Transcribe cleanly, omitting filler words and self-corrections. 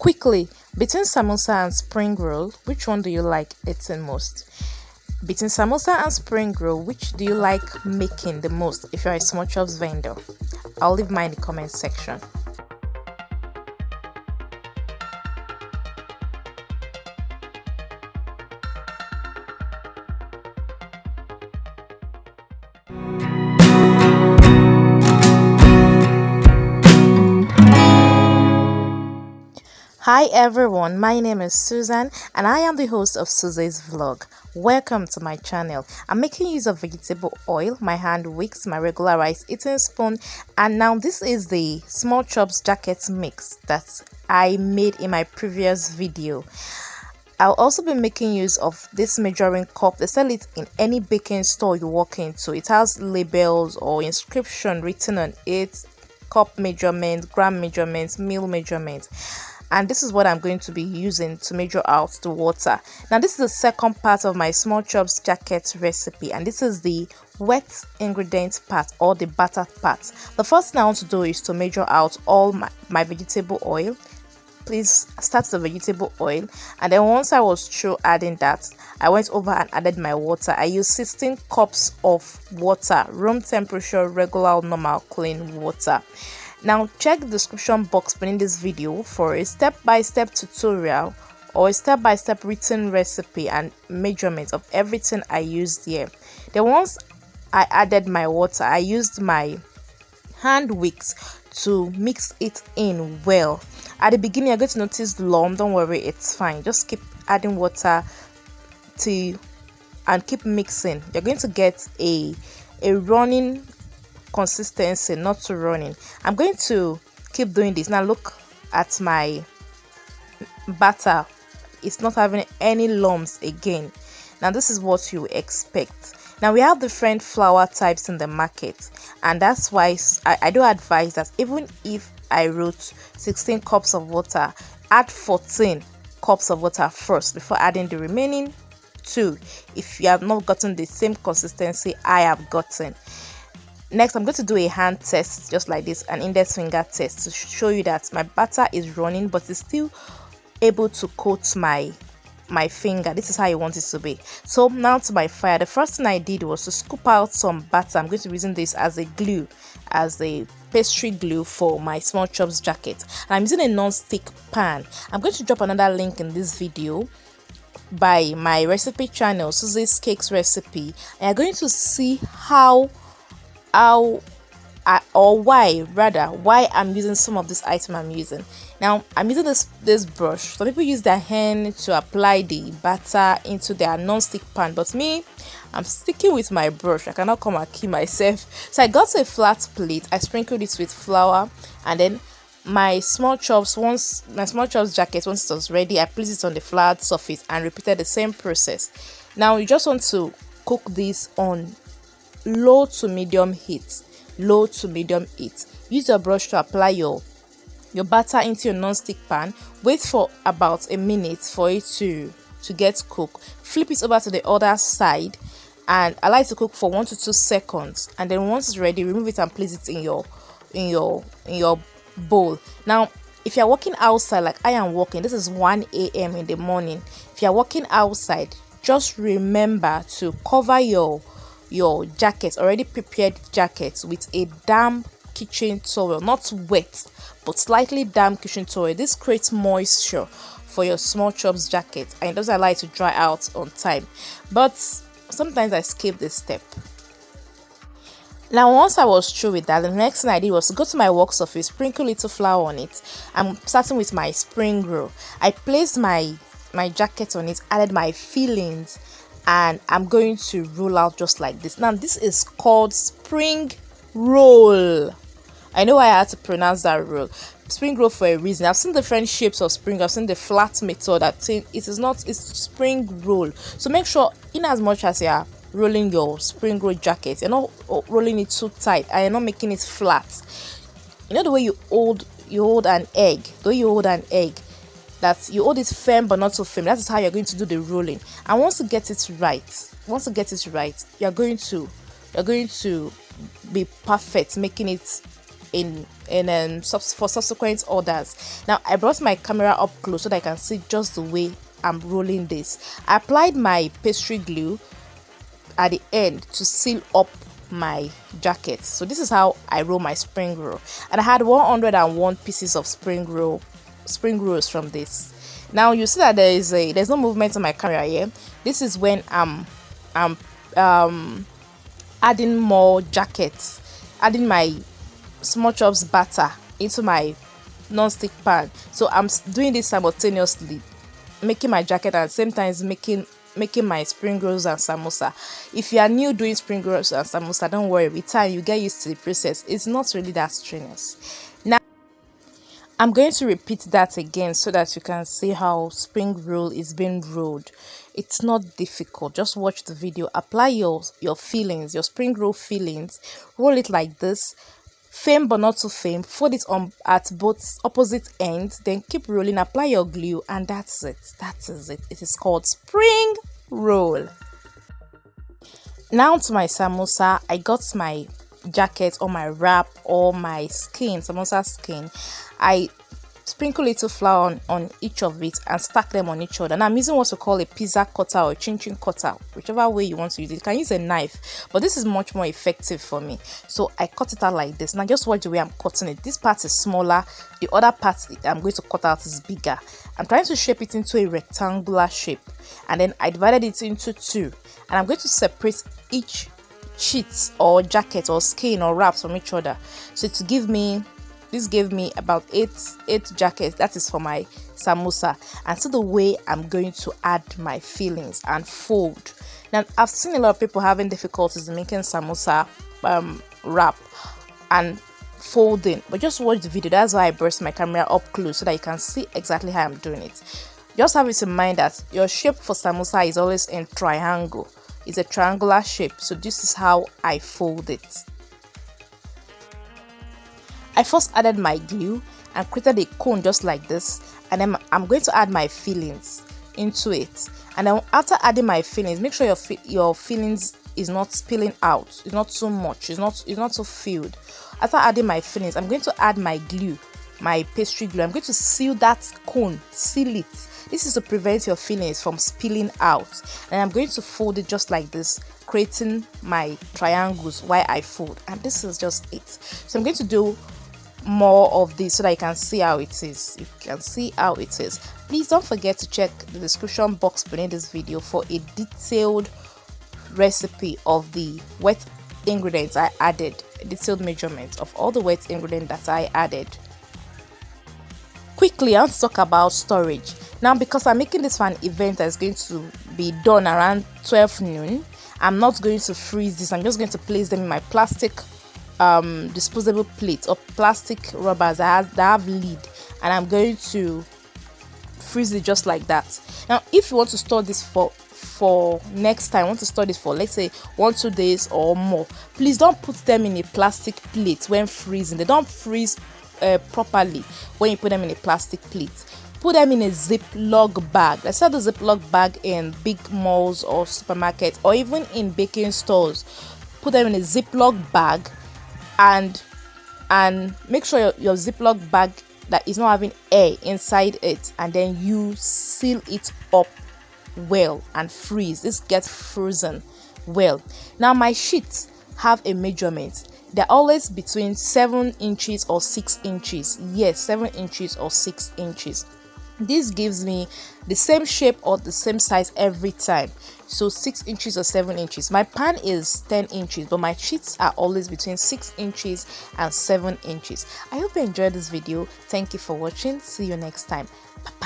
Quickly, between samosa and spring roll, which one do you like eating most? Between samosa and spring roll, which do you like making the most if you're a Smallchops vendor? I'll leave mine in the comment section. Hi everyone, my name is Susan and I am the host of Sussy's vlog. Welcome to my channel. I'm making use of vegetable oil, my hand wicks, my regular rice eating spoon, and now this is the Smallchops jacket mix that I made in my previous video. I'll also be making use of this measuring cup. They sell it in any baking store you walk into. It has labels or inscription written on it, cup measurements, gram measurements, meal measurements, and this is what I'm going to be using to measure out the water. Now this is the second part of my Smallchops jacket recipe, and this is the wet ingredients part or the batter part. The first thing I want to do is to measure out all my vegetable oil. Please start the vegetable oil, and then once I was through adding that, I went over and added my water. I used 16 cups of water, room temperature, regular, normal, clean water. Now check the description box beneath this video for a step-by-step tutorial or a step-by-step written recipe and measurements of everything I used here. Then once I added my water, I used my hand wicks to mix it in well. At the beginning you're going to notice the lump. Don't worry, it's fine. Just keep adding water and keep mixing. You're going to get a running consistency, not too running. I'm going to keep doing this. Now look at my batter. It's not having any lumps again. Now this is what you expect. Now we have different flour types in the market, and that's why I do advise that even if I wrote 16 cups of water, add 14 cups of water first before adding the remaining 2 if you have not gotten the same consistency I have gotten. Next, I'm going to do a hand test just like this, an index finger test, to show you that my batter is running but it's still able to coat my finger. This is how you want it to be. So now to my fire. The first thing I did was to scoop out some batter. I'm going to be using this as a glue, as a pastry glue for my Smallchops jacket. And I'm using a non-stick pan. I'm going to drop another link in this video by my recipe channel, Sussy's Cakes Recipe, and you're going to see why I'm using some of this item I'm using. Now I'm using this brush. Some people use their hand to apply the batter into their non-stick pan, but me, I'm sticking with my brush. I cannot come and kill myself. So I got a flat plate, I sprinkled it with flour, and then my Smallchops jacket, once it was ready, I placed it on the flat surface and repeated the same process. Now you just want to cook this on low to medium heat. Use your brush to apply your batter into your non-stick pan. Wait for about a minute for it to get cooked. Flip it over to the other side and allow it to cook for 1 to 2 seconds, and then once it's ready, remove it and place it in your bowl. Now if you're working outside like I am working, this is 1 a.m. in the morning. If you're working outside, just remember to cover your jacket, already prepared jacket, with a damp kitchen towel, not wet but slightly damp kitchen towel. This creates moisture for your Smallchops jacket and it doesn't allow it to dry out on time, but sometimes I skip this step. Now once I was through with that, the next thing I did was to go to my work surface, sprinkle little flour on it. I'm starting with my Springroll. I placed my jacket on it, added my fillings, and I'm going to roll out just like this. Now this is called Springroll. I know I had to pronounce that roll, Springroll, for a reason. I've seen different shapes of spring. I've seen the flat method that saying it's Springroll. So make sure, in as much as you are rolling your Springroll jacket, you're not rolling it too tight and you're not making it flat. You know the way you hold an egg, that you hold it firm but not so firm. That is how you're going to do the rolling. And once you get it right, you're going to be perfect, making it for subsequent orders. Now I brought my camera up close so that I can see just the way I'm rolling this. I applied my pastry glue at the end to seal up my jacket. So this is how I roll my spring roll, and I had 101 pieces of spring rolls from this. Now you see that there's no movement on my camera here. This is when I'm adding more jackets, adding my Smallchops batter into my non-stick pan. So I'm doing this simultaneously, making my jacket and at the same time making my spring rolls and samosa. If you are new doing spring rolls and samosa, don't worry, with time you get used to the process. It's not really that strenuous. Now I'm going to repeat that again so that you can see how spring roll is being rolled. It's not difficult. Just watch the video, apply your fillings, your spring roll fillings, roll it like this, firm but not too firm, fold it on at both opposite ends, then keep rolling, apply your glue, and that's it. That is it. It is called spring roll. Now to my samosa. I got my jacket or my wrap or my skin, samosa skin. I sprinkle little flour on each of it and stack them on each other. And I'm using what we call a pizza cutter or a chin chin cutter, whichever way you want to use it. You can use a knife, but this is much more effective for me. So I cut it out like this. Now just watch the way I'm cutting it. This part is smaller, the other part I'm going to cut out is bigger. I'm trying to shape it into a rectangular shape, and then I divided it into two, and I'm going to separate each sheet or jacket or skin or wraps from each other. So this gave me about eight jackets. That is for my samosa. And so the way I'm going to add my fillings and fold. Now I've seen a lot of people having difficulties in making samosa wrap and folding, but just watch the video. That's why I brought my camera up close so that you can see exactly how I'm doing it. Just have it in mind that your shape for samosa is always in triangle. It's a triangular shape, so this is how I fold it. I first added my glue and created a cone just like this, and then I'm going to add my fillings into it. And then after adding my fillings, make sure your fillings is not spilling out. It's not too much. It's not too filled. After adding my fillings, I'm going to add my glue, my pastry glue. I'm going to seal that cone, seal it. This is to prevent your fillings from spilling out. And I'm going to fold it just like this, creating my triangles while I fold. And this is just it. So I'm going to do more of this so that you can see how it is. You can see how it is. Please don't forget to check the description box beneath this video for a detailed recipe of the wet ingredients I added, a detailed measurement of all the wet ingredients that I added. Quickly, I want to talk about storage. Now, because I'm making this for an event that's going to be done around 12 noon, I'm not going to freeze this. I'm just going to place them in my plastic disposable plates or plastic rubbers that have lid, and I'm going to freeze it just like that. Now if you want to store this for next time, want to store this for, let's say, 1-2 days or more, please don't put them in a plastic plate when freezing. They don't freeze properly when you put them in a plastic plate. Put them in a Ziploc bag. Let's say the Ziploc bag in big malls or supermarkets or even in baking stores. Put them in a Ziploc bag, and make sure your Ziploc bag that is not having air inside it, and then you seal it up well and freeze. This gets frozen well. Now my sheets have a measurement. They're always between 7 inches or 6 inches. Yes, 7 inches or 6 inches. This gives me the same shape or the same size every time. So 6 inches or 7 inches. My pan is 10 inches, but my sheets are always between 6 inches and 7 inches. I hope you enjoyed this video. Thank you for watching. See you next time. Bye.